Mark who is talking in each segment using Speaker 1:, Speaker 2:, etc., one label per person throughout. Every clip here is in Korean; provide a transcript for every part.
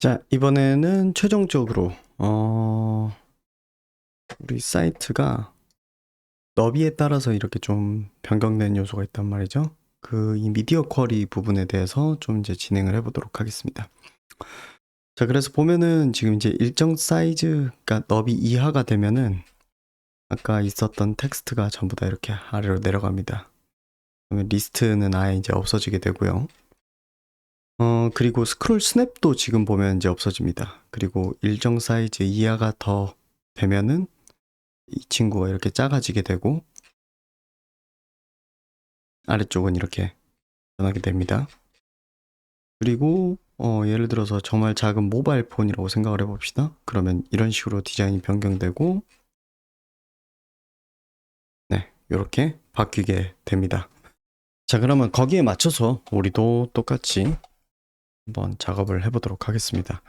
Speaker 1: 자, 이번에는 최종적으로 우리 사이트가 너비에 따라서 이렇게 좀 변경된 요소가 있단 말이죠. 이 미디어 쿼리 부분에 대해서 좀 이제 진행을 해보도록 하겠습니다. 자, 그래서 보면은 지금 이제 일정 사이즈, 그러니까 너비 이하가 되면은 아까 있었던 텍스트가 전부 다 이렇게 아래로 내려갑니다. 그러면 리스트는 아예 이제 없어지게 되고요. 그리고 스크롤 스냅도 지금 보면 이제 없어집니다. 그리고 일정 사이즈 이하가 더 되면은 이 친구가 이렇게 작아지게 되고 아래쪽은 이렇게 변하게 됩니다. 그리고 예를 들어서 정말 작은 모바일 폰이라고 생각을 해봅시다. 그러면 이런 식으로 디자인이 변경되고 네, 이렇게 바뀌게 됩니다. 자, 그러면 거기에 맞춰서 우리도 똑같이 한번 작업을 해보도록 하겠습니다.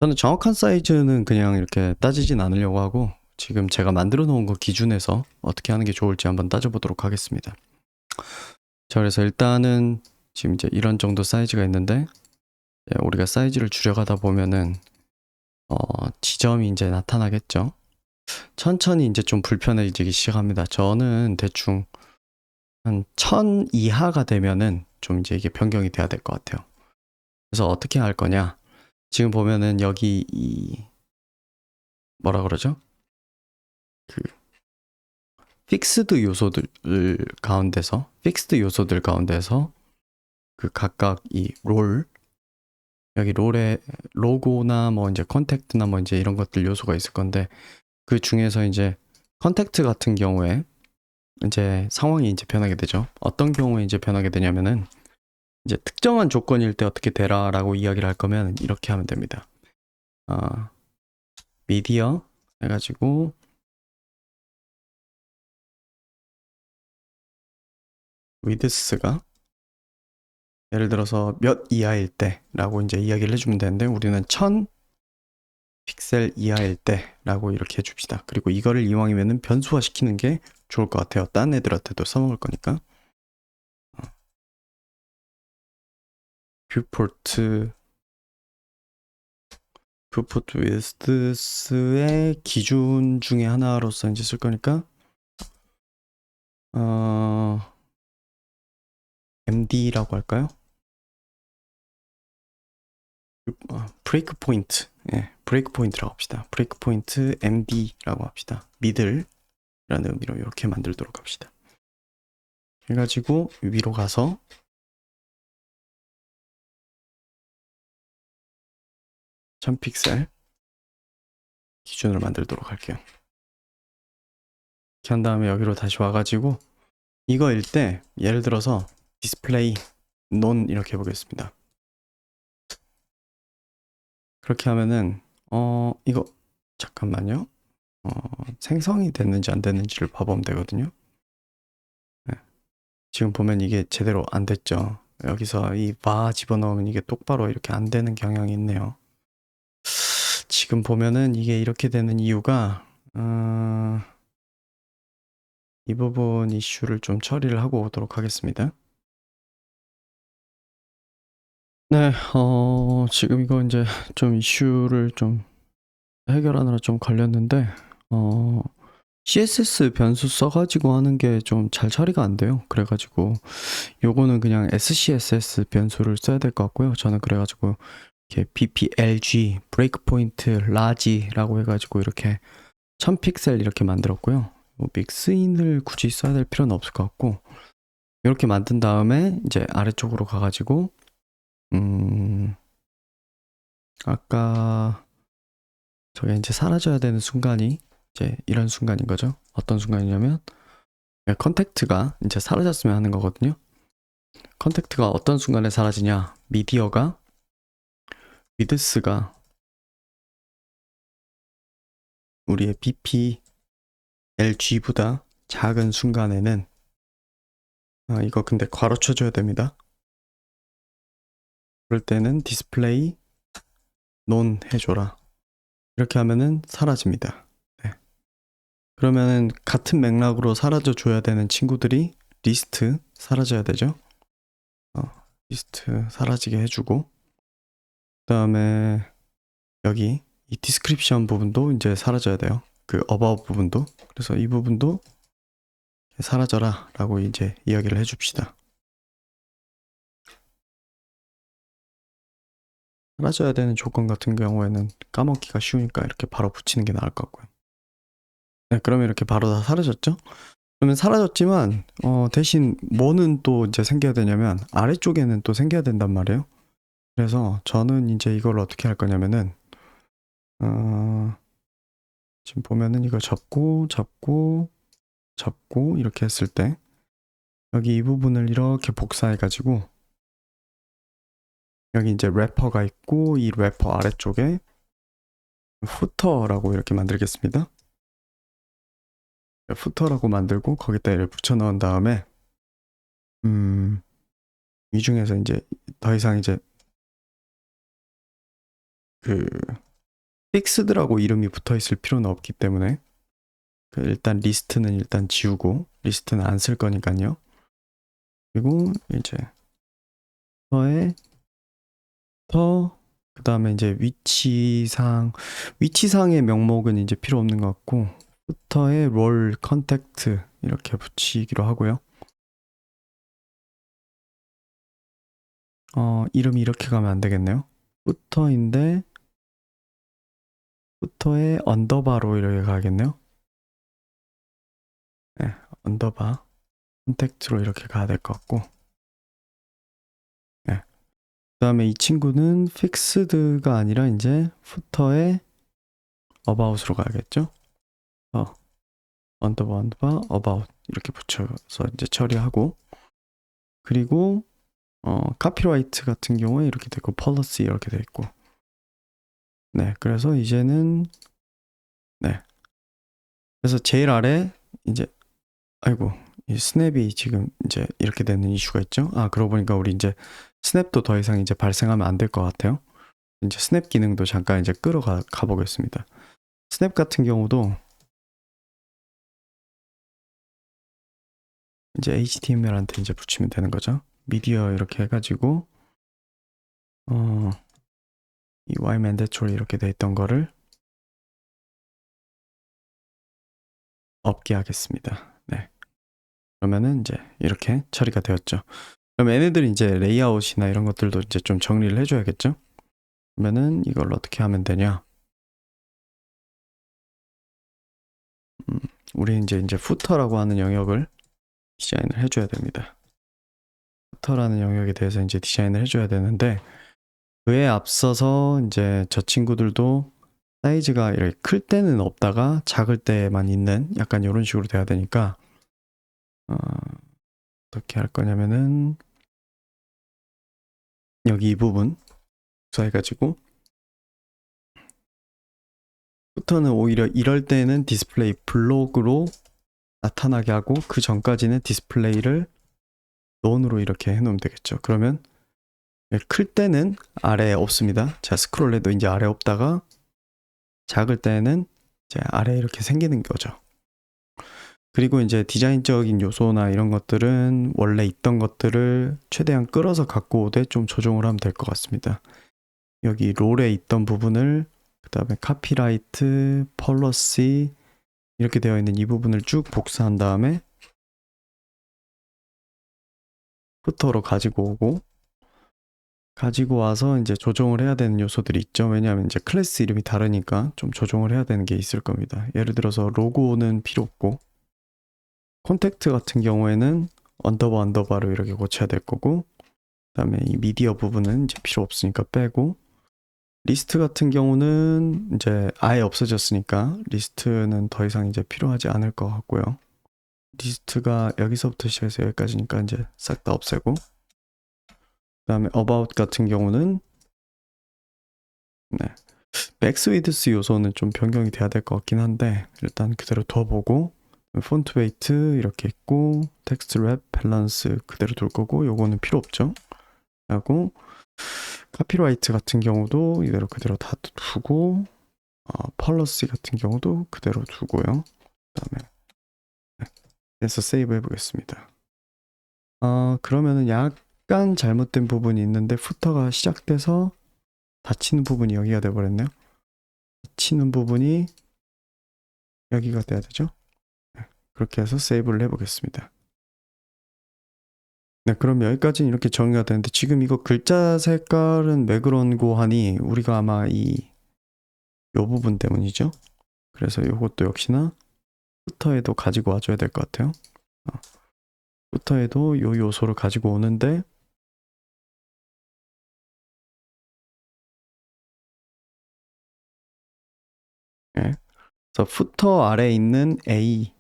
Speaker 1: 저는 정확한 사이즈는 그냥 이렇게 따지진 않으려고 하고 지금 제가 만들어 놓은 거 기준에서 어떻게 하는 게 좋을지 한번 따져보도록 하겠습니다. 자, 그래서 일단은 지금 이제 이런 정도 사이즈가 있는데 우리가 사이즈를 줄여가다 보면은 지점이 이제 나타나겠죠. 천천히 이제 좀 불편해지기 시작합니다. 저는 대충 한 1000 이하가 되면은 좀 이제 이게 변경이 돼야 될 것 같아요. 그래서 어떻게 할 거냐? 지금 보면은 여기 뭐라 그러죠? 픽스드 요소들 가운데서 그 각각 여기 롤에 로고나 뭐 이제 컨택트나 뭐 이제 이런 것들 요소가 있을 건데 그 중에서 이제 컨택트 같은 경우에 이제 상황이 이제 변하게 되죠. 어떤 경우에 이제 변하게 되냐면은 이제 특정한 조건일 때 어떻게 되라라고 이야기를 할 거면 이렇게 하면 됩니다. 미디어 해가지고 위드스가 예를 들어서 몇 이하일 때라고 이제 이야기를 해주면 되는데 우리는 1000 픽셀 이하일 때라고 이렇게 해줍시다. 그리고 이거를 이왕이면은 변수화 시키는 게 좋을 것 같아요. 딴 애들한테도 써먹을 거니까. 뷰포트 위드스의 기준 중에 하나로서 이제 쓸 거니까 MD라고 할까요? 브레이크 포인트. 예, 브레이크 포인트라고 합시다. 브레이크 포인트 MD라고 합시다. 미들이라는 의미로 이렇게 만들도록 합시다. 해가지고 위로 가서 1000픽셀 기준으로 만들도록 할게요. 이렇게 한 다음에 여기로 다시 와가지고 이거일 때 예를 들어서 디스플레이 논 이렇게 해보겠습니다. 그렇게 하면은 이거 잠깐만요. 생성이 됐는지 안 됐는지를 봐보면 되거든요. 네. 지금 보면 이게 제대로 안 됐죠. 여기서 이 바 집어넣으면 이게 똑바로 이렇게 안 되는 경향이 있네요. 지금 보면은 이게 이렇게 되는 이유가 이 부분 이슈를 좀 처리를 하고 오도록 하겠습니다. 네, 지금 이거 이제 좀 이슈를 좀 해결하느라 좀 걸렸는데, CSS 변수 써가지고 하는 게 좀 잘 처리가 안 돼요. 그래가지고, 요거는 그냥 SCSS 변수를 써야 될 것 같고요. 저는 그래가지고, 이렇게 BPLG, 브레이크 포인트, 라지라고 해가지고, 이렇게 1000픽셀 이렇게 만들었고요. 뭐 믹스인을 굳이 써야 될 필요는 없을 것 같고, 이렇게 만든 다음에, 이제 아래쪽으로 가가지고, 아까 저게 이제 사라져야 되는 순간이 이제 이런 순간인 거죠. 어떤 순간이냐면 컨택트가 이제 사라졌으면 하는 거거든요. 컨택트가 어떤 순간에 사라지냐? 미디어가 위드스가 우리의 BPLG보다 작은 순간에는 이거 근데 괄호 쳐줘야 됩니다. 그럴 때는 디스플레이 논 해줘라. 이렇게 하면은 사라집니다. 네. 그러면은 같은 맥락으로 사라져 줘야 되는 친구들이 리스트 사라져야 되죠. 리스트 사라지게 해주고 그다음에 여기 이 디스크립션 부분도 이제 사라져야 돼요. 그 about 부분도. 그래서 이 부분도 사라져라 라고 이제 이야기를 해줍시다. 사라져야 되는 조건 같은 경우에는 까먹기가 쉬우니까 이렇게 바로 붙이는 게 나을 것 같고요. 네, 그러면 이렇게 바로 다 사라졌죠? 그러면 사라졌지만 대신 뭐는 또 이제 생겨야 되냐면 아래쪽에는 또 생겨야 된단 말이에요. 그래서 저는 이제 이걸 어떻게 할 거냐면은 지금 보면은 이거 접고 이렇게 했을 때 여기 이 부분을 이렇게 복사해 가지고 여기 이제 래퍼가 있고 이 래퍼 아래쪽에 후터라고 이렇게 만들겠습니다. 후터라고 만들고 거기다 얘를 붙여 넣은 다음에 이 중에서 이제 더 이상 이제 그 픽스드라고 이름이 붙어 있을 필요는 없기 때문에 일단 리스트는 일단 지우고 리스트는 안 쓸 거니까요. 그리고 이제 그 다음에 이제 위치상의 명목은 이제 필요 없는 것 같고 후터에 롤 컨택트 이렇게 붙이기로 하고요. 이름이 이렇게 가면 안 되겠네요. 후터인데 후터에 언더바로 이렇게 가겠네요. 네, 언더바 컨택트로 이렇게 가야 될 것 같고 네. 그 다음에 이 친구는 픽스드가 아니라 이제 후터에 about으로 가야겠죠. 언더바 about 이렇게 붙여서 이제 처리하고 그리고 카피라이트 같은 경우에 이렇게 되고 policy 이렇게 돼 있고 네 그래서 이제는 네 그래서 제일 아래 이제 아이고 이 스냅이 지금 이제 이렇게 되는 이슈가 있죠. 그러고 보니까 우리 이제 스냅도 더 이상 이제 발생하면 안 될 것 같아요. 이제 스냅 기능도 잠깐 이제 끌어가 보겠습니다. 스냅 같은 경우도 이제 HTML한테 이제 붙이면 되는 거죠. 미디어 이렇게 해가지고 이 Y mandatory 이렇게 돼 있던 거를 없게 하겠습니다. 네. 그러면은 이제 이렇게 처리가 되었죠. 그럼 얘네들이 이제 레이아웃이나 이런 것들도 이제 좀 정리를 해줘야겠죠. 그러면은 이걸 어떻게 하면 되냐? 우리 이제 후터라고 하는 영역을 디자인을 해줘야 됩니다. 후터라는 영역에 대해서 이제 디자인을 해줘야 되는데 그에 앞서서 이제 저 친구들도 사이즈가 이렇게 클 때는 없다가 작을 때만 있는 약간 이런 식으로 돼야 되니까 어떻게 할 거냐면은 여기 이 부분 복사해가지고 후터는 오히려 이럴 때는 디스플레이 블록으로 나타나게 하고 그 전까지는 디스플레이를 논으로 이렇게 해놓으면 되겠죠. 그러면 클 때는 아래에 없습니다. 자 스크롤해도 이제 아래 없다가 작을 때는 이제 아래 이렇게 생기는 거죠. 그리고 이제 디자인적인 요소나 이런 것들은 원래 있던 것들을 최대한 끌어서 갖고 오되 좀 조정을 하면 될 것 같습니다. 여기 롤에 있던 부분을 그 다음에 카피라이트, 펄러시 이렇게 되어 있는 이 부분을 쭉 복사한 다음에 후터로 가지고 오고 가지고 와서 이제 조정을 해야 되는 요소들이 있죠. 왜냐하면 이제 클래스 이름이 다르니까 좀 조정을 해야 되는 게 있을 겁니다. 예를 들어서 로고는 필요 없고 콘택트 같은 경우에는 언더바로 이렇게 고쳐야 될 거고 그다음에 이 미디어 부분은 이제 필요 없으니까 빼고 리스트 같은 경우는 이제 아예 없어졌으니까 리스트는 더 이상 이제 필요하지 않을 것 같고요. 리스트가 여기서부터 시작해서 여기까지니까 이제 싹 다 없애고 그다음에 about 같은 경우는 네. 맥스 위드스 요소는 좀 변경이 돼야 될 것 같긴 한데 일단 그대로 둬보고 폰트 웨이트 이렇게 있고 텍스트 랩 밸런스 그대로 둘 거고 요거는 필요 없죠. 하고 카피라이트 같은 경우도 이대로 그대로 다 두고 펄러시 같은 경우도 그대로 두고요. 그다음에 해서 세이브 해보겠습니다. 그러면은 약간 잘못된 부분이 있는데 후터가 시작돼서 닫히는 부분이 여기가 돼버렸네요. 닫히는 부분이 여기가 돼야 되죠. 네, 그렇게 해서 세이브를 해보겠습니다. 네, 그럼 여기까지는 이렇게 정리가 되는데 지금 이거 글자 색깔은 왜 그런고 하니 우리가 아마 요 부분 때문이죠. 그래서 요것도 역시나 후터에도 가지고 와줘야 될 것 같아요. 후터에도 요 요소를 가지고 오는데 예. 그래서 후터 아래에 있는 A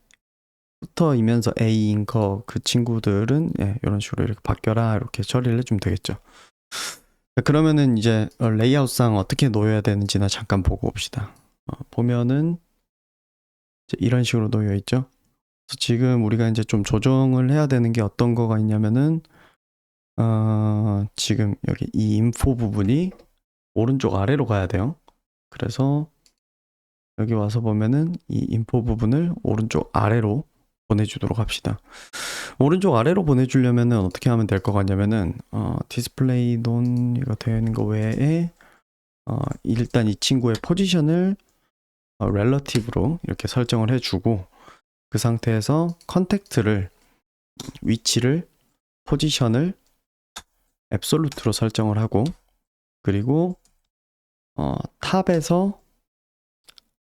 Speaker 1: 후터이면서 A인 그 친구들은 예, 이런 식으로 이렇게 바뀌어라 이렇게 처리를 해주면 되겠죠. 그러면은 이제 레이아웃상 어떻게 놓여야 되는지나 잠깐 보고 봅시다. 보면은 이런 식으로 놓여 있죠. 그래서 지금 우리가 이제 좀 조정을 해야 되는 게 어떤 거가 있냐면은 지금 여기 이 인포 부분이 오른쪽 아래로 가야 돼요. 그래서 여기 와서 보면은 이 인포 부분을 오른쪽 아래로 보내주도록 합시다. 오른쪽 아래로 보내주려면은 어떻게 하면 될 것 같냐면은 디스플레이 논이가 되어 있는 거 외에 일단 이 친구의 포지션을 렐러티브로 이렇게 설정을 해주고 그 상태에서 컨택트를 위치를 포지션을 앱솔루트로 설정을 하고 그리고 탑에서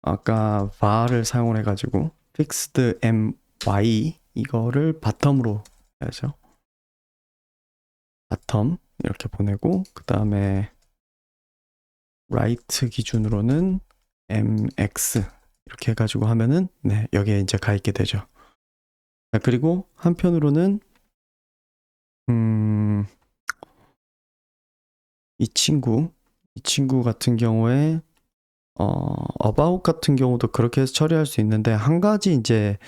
Speaker 1: 아까 var를 사용을 해가지고 fixed my 이거를 바텀으로 해야죠. 바텀 이렇게 보내고 그 다음에 right 기준으로는 mx 이렇게 해가지고 하면은 네 여기에 이제 가 있게 되죠. 그리고 한편으로는 이 친구 같은 경우에 about 같은 경우도 그렇게 해서 처리할 수 있는데 한 가지 이제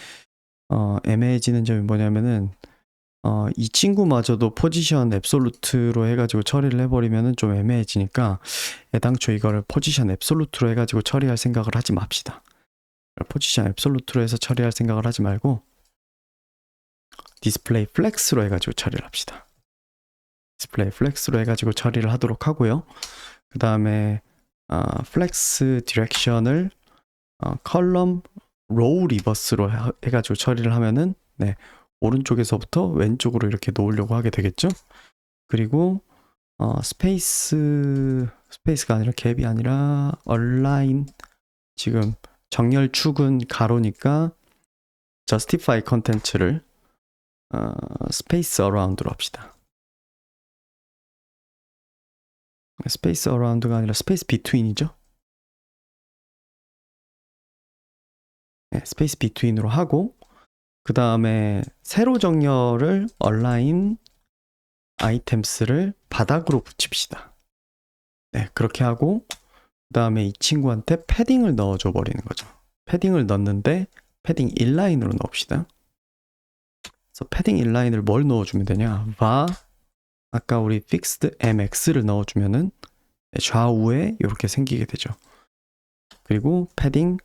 Speaker 1: 애매해지는 점이 뭐냐면은 이 친구마저도 포지션 앱솔루트로 해가지고 처리를 해버리면은 좀 애매해지니까 애당초 이거를 포지션 앱솔루트로 해가지고 처리할 생각을 하지 맙시다. 포지션 앱솔루트로 해서 처리할 생각을 하지 말고 디스플레이 플렉스로 해가지고 처리를 합시다. 디스플레이 플렉스로 해가지고 처리를 하도록 하고요. 그 다음에 플렉스 디렉션을 컬럼 로우 리버스로 해가지고 처리를 하면은 네 오른쪽에서부터 왼쪽으로 이렇게 놓으려고 하게 되겠죠. 그리고 스페이스가 아니라 갭이 아니라 얼라인 지금 정렬축은 가로니까 justify 컨텐츠를 스페이스 어라운드로 합시다. 스페이스 어라운드가 아니라 스페이스 비트윈이죠. 네, 스페이스 비트윈으로 하고 그 다음에 세로 정렬을 얼라인 아이템스를 바닥으로 붙입시다. 네, 그렇게 하고 그 다음에 이 친구한테 패딩을 넣어줘 버리는 거죠. 패딩을 넣는데 패딩 인라인으로 넣읍시다. 그래서 패딩 인라인을 뭘 넣어주면 되냐? 아까 우리 fixed mx를 넣어주면은 좌우에 이렇게 생기게 되죠. 그리고 패딩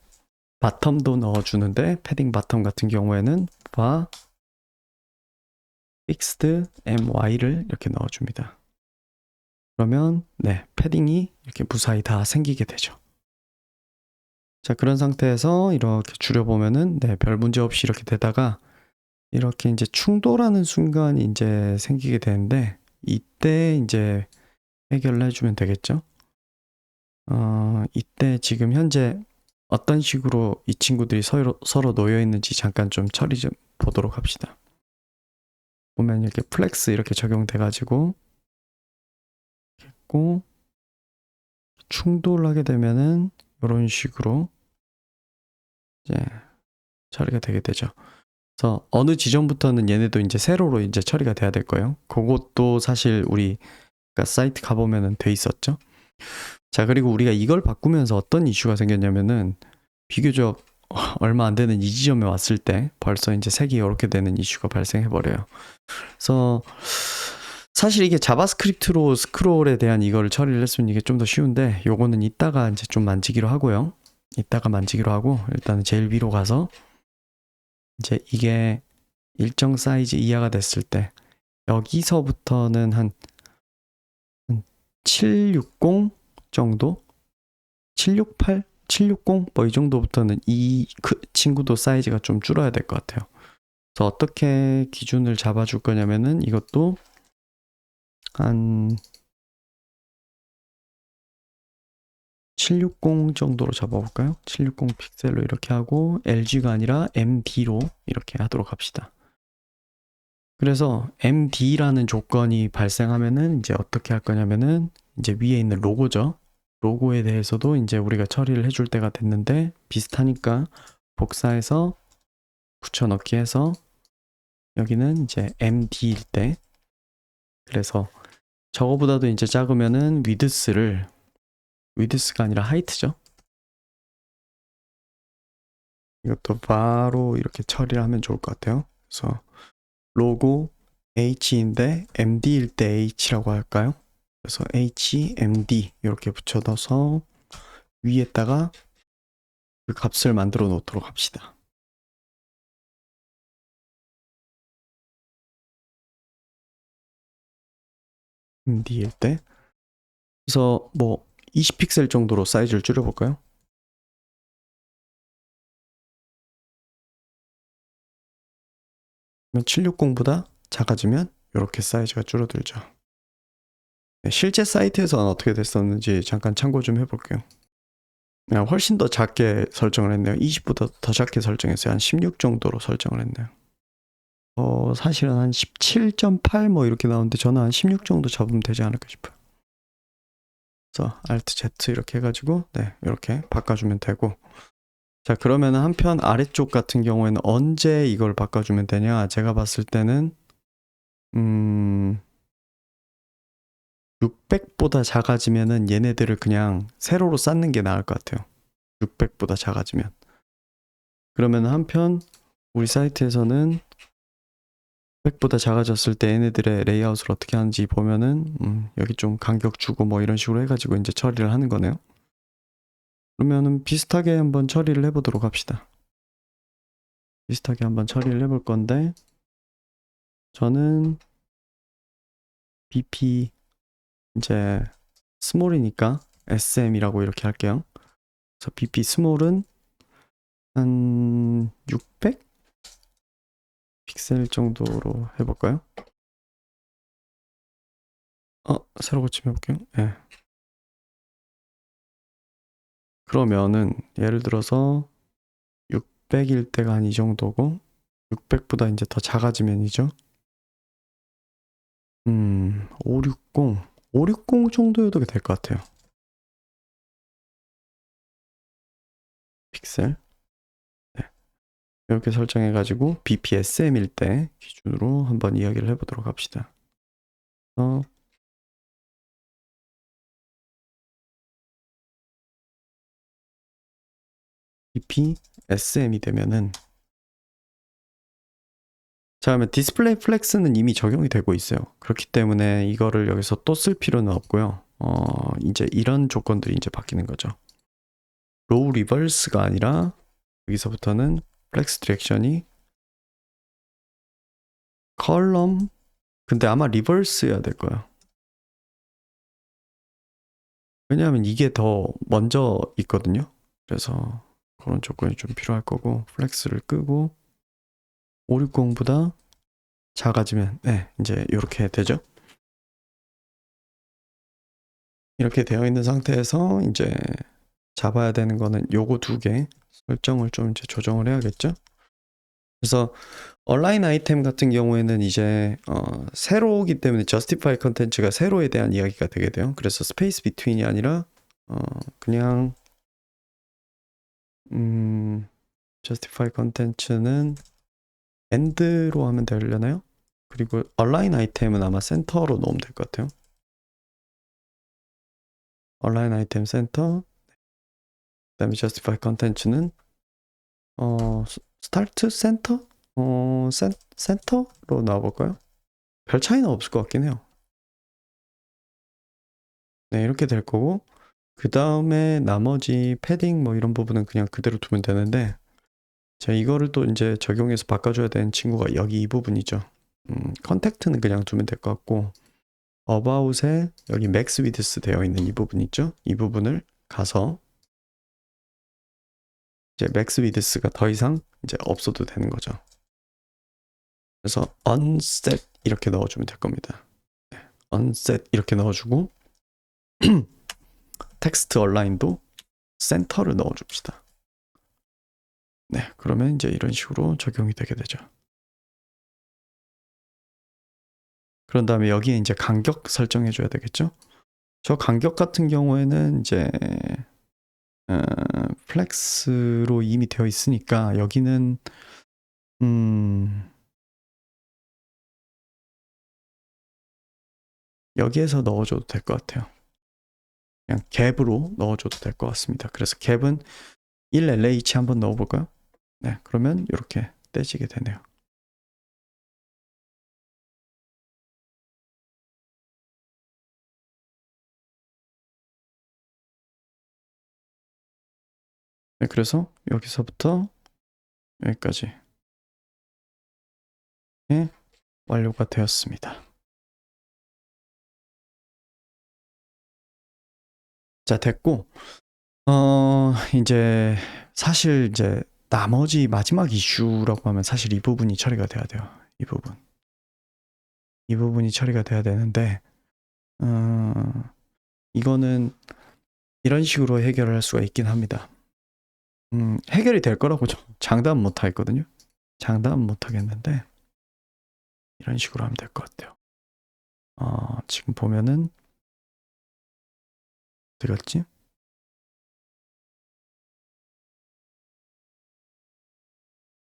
Speaker 1: 바텀도 넣어주는데 패딩 바텀 같은 경우에는 fixed my를 이렇게 넣어줍니다. 그러면 네 패딩이 이렇게 무사히 다 생기게 되죠. 자 그런 상태에서 이렇게 줄여보면은 네 별 문제 없이 이렇게 되다가 이렇게 이제 충돌하는 순간이 이제 생기게 되는데 이때 이제 해결을 해주면 되겠죠. 이때 지금 현재 어떤 식으로 이 친구들이 서로 놓여 있는지 잠깐 좀 처리 좀 보도록 합시다. 보면 이렇게 플렉스 이렇게 적용돼 가지고 했고 충돌하게 되면은 이런 식으로 이제 처리가 되게 되죠. 그래서 어느 지점부터는 얘네도 이제 세로로 이제 처리가 돼야 될 거예요. 그것도 사실 우리 사이트 가보면은 돼 있었죠. 자 그리고 우리가 이걸 바꾸면서 어떤 이슈가 생겼냐면은 비교적 얼마 안 되는 이 지점에 왔을 때 벌써 이제 색이 이렇게 되는 이슈가 발생해 버려요. 그래서 사실 이게 자바스크립트로 스크롤에 대한 이거를 처리를 했으면 이게 좀 더 쉬운데 요거는 이따가 이제 좀 만지기로 하고요. 이따가 만지기로 하고 일단은 제일 위로 가서 이제 이게 일정 사이즈 이하가 됐을 때 여기서부터는 한 760 정도? 768, 760 뭐 이 정도부터는 이 친구도 사이즈가 좀 줄어야 될 것 같아요. 그래서 어떻게 기준을 잡아줄 거냐면은 이것도 한 760 정도로 잡아볼까요? 760 픽셀로 이렇게 하고 LG가 아니라 MD로 이렇게 하도록 합시다. 그래서 MD라는 조건이 발생하면은 이제 어떻게 할 거냐면은 이제 위에 있는 로고죠. 로고에 대해서도 이제 우리가 처리를 해줄 때가 됐는데 비슷하니까 복사해서 붙여넣기 해서 여기는 이제 MD일 때 그래서 저거보다도 이제 작으면은 위드스가 아니라 하이트죠. 이것도 바로 이렇게 처리를 하면 좋을 것 같아요. 그래서 로고 H인데 MD일 때 H라고 할까요? 그래서 HMD 이렇게 붙여 넣어서 위에다가 그 값을 만들어 놓도록 합시다. MD일 때 그래서 뭐 20픽셀 정도로 사이즈를 줄여볼까요? 760보다 작아지면 이렇게 사이즈가 줄어들죠. 네, 실제 사이트에서는 어떻게 됐었는지 잠깐 참고 좀 해볼게요. 그냥 훨씬 더 작게 설정을 했네요. 20보다 더 작게 설정했어요. 한 16 정도로 설정을 했네요. 사실은 한 17.8 뭐 이렇게 나오는데 저는 한 16 정도 잡으면 되지 않을까 싶어요. 그래서 Alt Z 이렇게 해가지고 네 이렇게 바꿔주면 되고 자 그러면 한편 아래쪽 같은 경우에는 언제 이걸 바꿔주면 되냐 제가 봤을 때는 600보다 작아지면은 얘네들을 그냥 세로로 쌓는 게 나을 것 같아요. 600보다 작아지면 그러면 한편 우리 사이트에서는 600보다 작아졌을 때 얘네들의 레이아웃을 어떻게 하는지 보면은 여기 좀 간격 주고 뭐 이런 식으로 해가지고 이제 처리를 하는 거네요. 그러면은 비슷하게 한번 처리를 해보도록 합시다. 비슷하게 한번 처리를 해볼 건데 저는 BP 이제 스몰이니까 SM이라고 이렇게 할게요. 그래서 BP 스몰은 한 600 픽셀 정도로 해볼까요? 새로 고침 해볼게요. 네. 그러면은 예를 들어서 600일 때가 한 이 정도고 600보다 이제 더 작아지면이죠. 560 정도여도 될 것 같아요. 픽셀. 네. 이렇게 설정해가지고 BPSM일 때 기준으로 한번 이야기를 해보도록 합시다. BPSM이 되면은 자 그러면 디스플레이 플렉스는 이미 적용이 되고 있어요. 그렇기 때문에 이거를 여기서 또 쓸 필요는 없고요. 이제 이런 조건들이 이제 바뀌는 거죠. 로우 리버스가 아니라 여기서부터는 플렉스 디렉션이 컬럼 근데 아마 리버스여야 될 거예요. 왜냐하면 이게 더 먼저 있거든요. 그래서 그런 조건이 좀 필요할 거고 플렉스를 끄고 560보다 작아지면 네 이제 이렇게 되죠. 이렇게 되어 있는 상태에서 이제 잡아야 되는 거는 요거 두 개 설정을 좀 이제 조정을 해야겠죠. 그래서 온라인 아이템 같은 경우에는 이제 세로이기 때문에 justify 컨텐츠가 세로에 대한 이야기가 되게 돼요. 그래서 스페이스 비트윈이 아니라 그냥 justify 컨텐츠는 end로 하면 되려나요? 그리고 온라인 아이템은 아마 센터로 넣으면 될 것 같아요. 온라인 아이템 센터 그다음에 justify 컨텐츠는 스타트 센터? 센터로 나와볼까요? 별 차이는 없을 것 같긴 해요. 네, 이렇게 될 거고 그 다음에 나머지 패딩 뭐 이런 부분은 그냥 그대로 두면 되는데 자 이거를 또 이제 적용해서 바꿔줘야 되는 친구가 여기 이 부분이죠. 컨택트는 그냥 두면 될 것 같고 about에 여기 max width 되어 있는 이 부분 있죠? 이 부분을 가서 이제 max width가 더 이상 이제 없어도 되는 거죠. 그래서 unset 이렇게 넣어주면 될 겁니다. 네, unset 이렇게 넣어주고 텍스트 얼라인도 센터를 넣어줍시다. 네, 그러면 이제 이런 식으로 적용이 되게 되죠. 그런 다음에 여기에 이제 간격 설정해 줘야 되겠죠? 저 간격 같은 경우에는 이제 플렉스로 이미 되어 있으니까 여기는 여기에서 넣어줘도 될 것 같아요. 그냥 갭으로 넣어줘도 될 것 같습니다. 그래서 갭은 1LH 한번 넣어볼까요? 네, 그러면 이렇게 떼지게 되네요. 네, 그래서 여기서부터 여기까지 네, 완료가 되었습니다. 자, 됐고 이제 사실 이제 나머지 마지막 이슈라고 하면 사실 이 부분이 처리가 돼야 돼요. 이 부분이 처리가 돼야 되는데 이거는 이런 식으로 해결을 할 수가 있긴 합니다. 해결이 될 거라고 장담 못 하겠거든요. 장담 못 하겠는데 이런 식으로 하면 될 것 같아요. 지금 보면은 어디 갔지?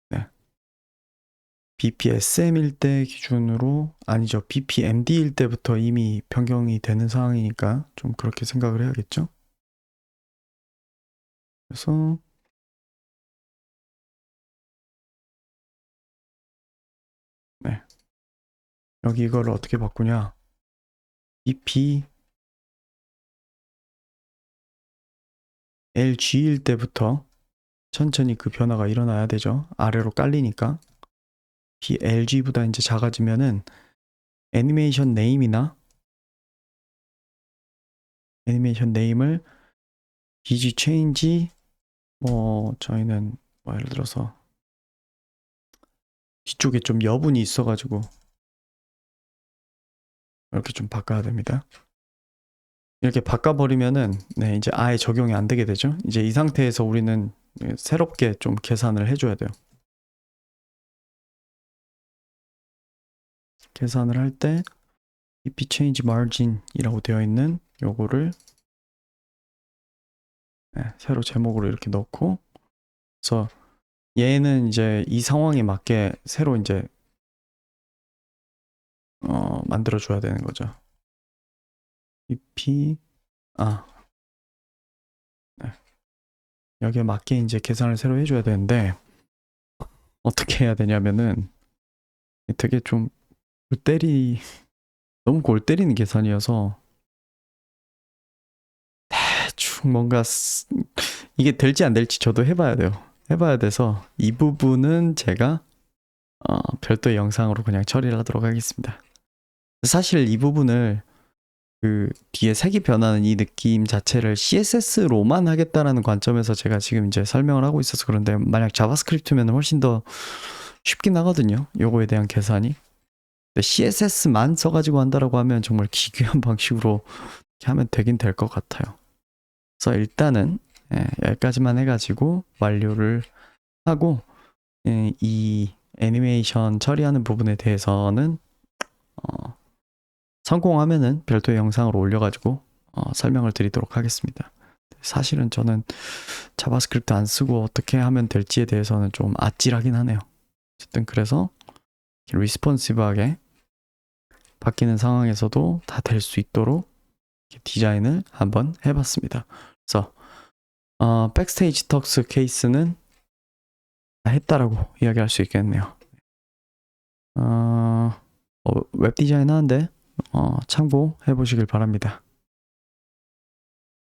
Speaker 1: 네. BPSM일 때 기준으로 아니죠. BPMD일 때부터 이미 변경이 되는 상황이니까 좀 그렇게 생각을 해야겠죠. 그래서 네. 여기 이걸 어떻게 바꾸냐? BP LG일 때부터 천천히 그 변화가 일어나야 되죠. 아래로 깔리니까. LG보다 이제 작아지면은 애니메이션 네임이나 애니메이션 네임을 BG 체인지 저희는 뭐 예를 들어서 뒤쪽에 좀 여분이 있어가지고 이렇게 좀 바꿔야 됩니다. 이렇게 바꿔버리면은 네, 이제 아예 적용이 안 되게 되죠. 이제 이 상태에서 우리는 새롭게 좀 계산을 해줘야 돼요. 계산을 할 때 BP change margin이라고 되어 있는 요거를 네, 새로 제목으로 이렇게 넣고 그래서 얘는 이제 이 상황에 맞게 새로 이제 만들어 줘야 되는 거죠. BP 네. 여기에 맞게 이제 계산을 새로 해줘야 되는데 어떻게 해야 되냐면은 되게 좀 너무 골 때리는 계산이어서 대충 뭔가 이게 될지 안 될지 저도 해봐야 돼요. 해봐야 돼서 이 부분은 제가 별도의 영상으로 그냥 처리를 하도록 하겠습니다. 사실 이 부분을 그 뒤에 색이 변하는 이 느낌 자체를 CSS로만 하겠다라는 관점에서 제가 지금 이제 설명을 하고 있어서 그런데 만약 자바스크립트면 훨씬 더 쉽긴 하거든요. 요거에 대한 계산이. 근데 CSS만 써가지고 한다라고 하면 정말 기괴한 방식으로 하면 되긴 될 것 같아요. 그래서 일단은 여기까지만 해가지고 완료를 하고 이 애니메이션 처리하는 부분에 대해서는 성공하면은 별도의 영상으로 올려가지고 설명을 드리도록 하겠습니다. 사실은 저는 자바스크립트 안 쓰고 어떻게 하면 될지에 대해서는 좀 아찔하긴 하네요. 어쨌든 그래서 리스폰시브하게 바뀌는 상황에서도 다 될 수 있도록 디자인을 한번 해봤습니다. 그래서 백스테이지 턱스 케이스는 다 했다라고 이야기할 수 있겠네요. 웹 디자인 하는데 참고해 보시길 바랍니다.